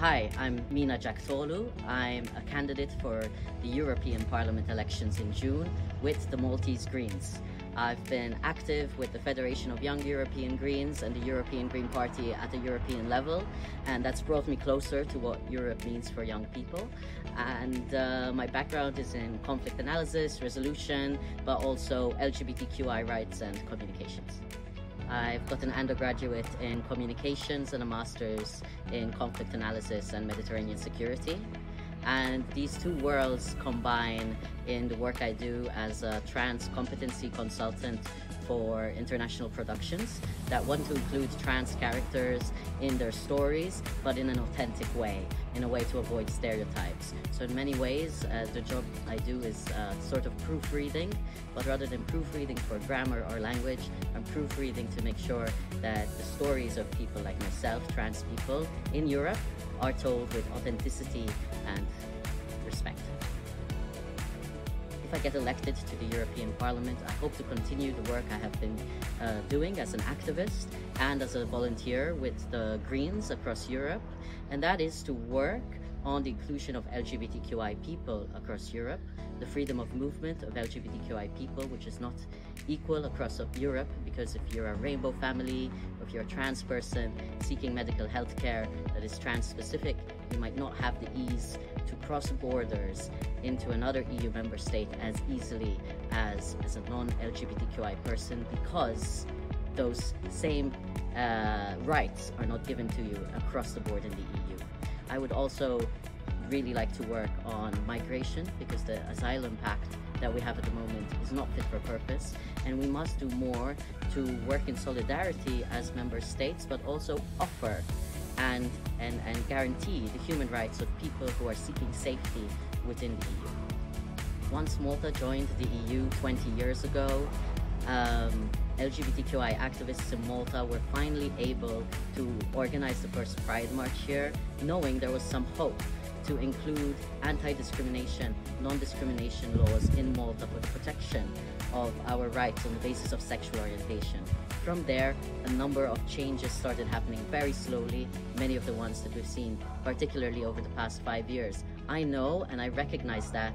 Hi, I'm Mina Tolu. I'm a candidate for the European Parliament elections in June with the Maltese Greens. I've been active with the Federation of Young European Greens and the European Green Party at the European level, and that's brought me closer to what Europe means for young people. And my background is in conflict analysis, resolution, but also LGBTQI rights and communications. I've got an undergraduate in communications and a master's in conflict analysis and Mediterranean security. And these two worlds combine in the work I do as a trans competency consultant for international productions that want to include trans characters in their stories, but in an authentic way, in a way to avoid stereotypes. So in many ways, the job I do is sort of proofreading, but rather than proofreading for grammar or language, I'm proofreading to make sure that the stories of people like myself, trans people in Europe, are told with authenticity and respect. If I get elected to the European Parliament, I hope to continue the work I have been doing as an activist and as a volunteer with the Greens across Europe, and that is to work on the inclusion of LGBTQI people across Europe, the freedom of movement of LGBTQI people, which is not equal across Europe, because if you're a rainbow family, or if you're a trans person seeking medical health care that is trans-specific, you might not have the ease to cross borders into another EU member state as easily as a non-LGBTQI person, because those same rights are not given to you across the board in the EU. I would also really like to work on migration, because the asylum pact that we have at the moment is not fit for purpose, and we must do more to work in solidarity as member states, but also offer and guarantee the human rights of people who are seeking safety within the EU. Once Malta joined the EU 20 years ago, LGBTQI activists in Malta were finally able to organize the first Pride March here, knowing there was some hope to include anti-discrimination, non-discrimination laws in Malta for the protection of our rights on the basis of sexual orientation. From there, a number of changes started happening very slowly, many of the ones that we've seen, particularly over the past 5 years. I know and I recognize that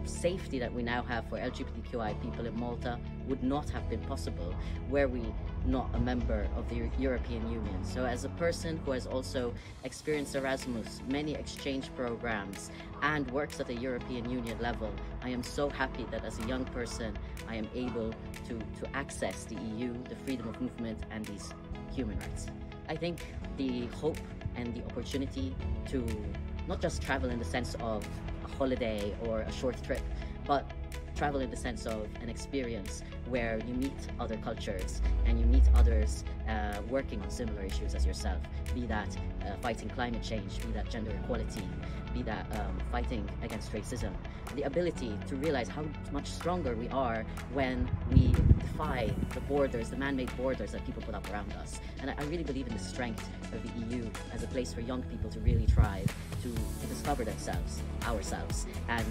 safety that we now have for LGBTQI people in Malta would not have been possible were we not a member of the European Union. So as a person who has also experienced Erasmus, many exchange programs, and works at the European Union level, I am so happy that as a young person I am able to access the EU, the freedom of movement, and these human rights. I think the hope and the opportunity to not just travel in the sense of a holiday or a short trip, but travel in the sense of an experience where you meet other cultures and you meet others working on similar issues as yourself, be that fighting climate change, be that gender equality, be that fighting against racism. The ability to realize how much stronger we are when we defy the borders, the man-made borders that people put up around us. And I really believe in the strength of the EU as a place for young people to really thrive, to discover themselves, ourselves, and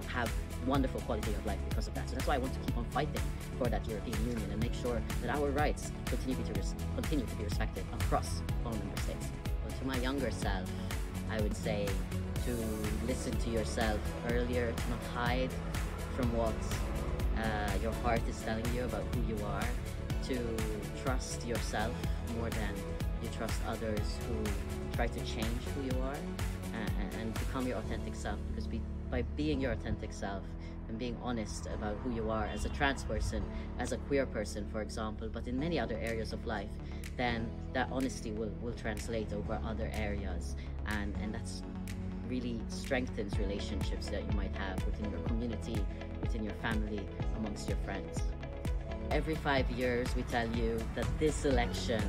have wonderful quality of life because of that. So that's why I want to keep on fighting for that European Union and make sure that our rights continue to be respected across all member states. So to my younger self, I would say to listen to yourself earlier, to not hide from what your heart is telling you about who you are, to trust yourself more than you trust others who try to change who you are, and become your authentic self, because by being your authentic self and being honest about who you are as a trans person, as a queer person, for example, but in many other areas of life, then that honesty will translate over other areas, and that's really strengthens relationships that you might have within your community, within your family, amongst your friends. Every 5 years we tell you that this election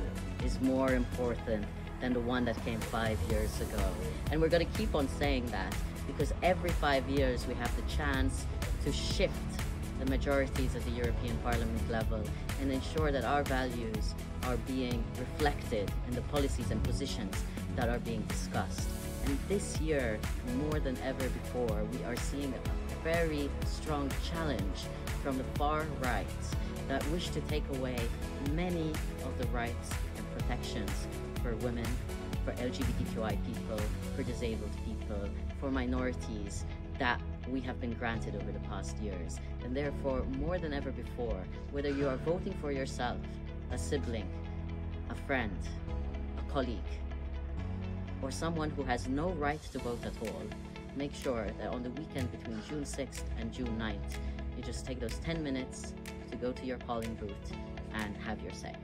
is more important than the one that came 5 years ago. And we're going to keep on saying that, because every 5 years we have the chance to shift the majorities at the European Parliament level and ensure that our values are being reflected in the policies and positions that are being discussed. And this year, more than ever before, we are seeing a very strong challenge from the far right that wish to take away many of the rights and protections for women, for LGBTQI people, for disabled people, for minorities that we have been granted over the past years. And therefore, more than ever before, whether you are voting for yourself, a sibling, a friend, a colleague, or someone who has no right to vote at all, make sure that on the weekend between June 6th and June 9th, you just take those 10 minutes to go to your polling booth and have your say.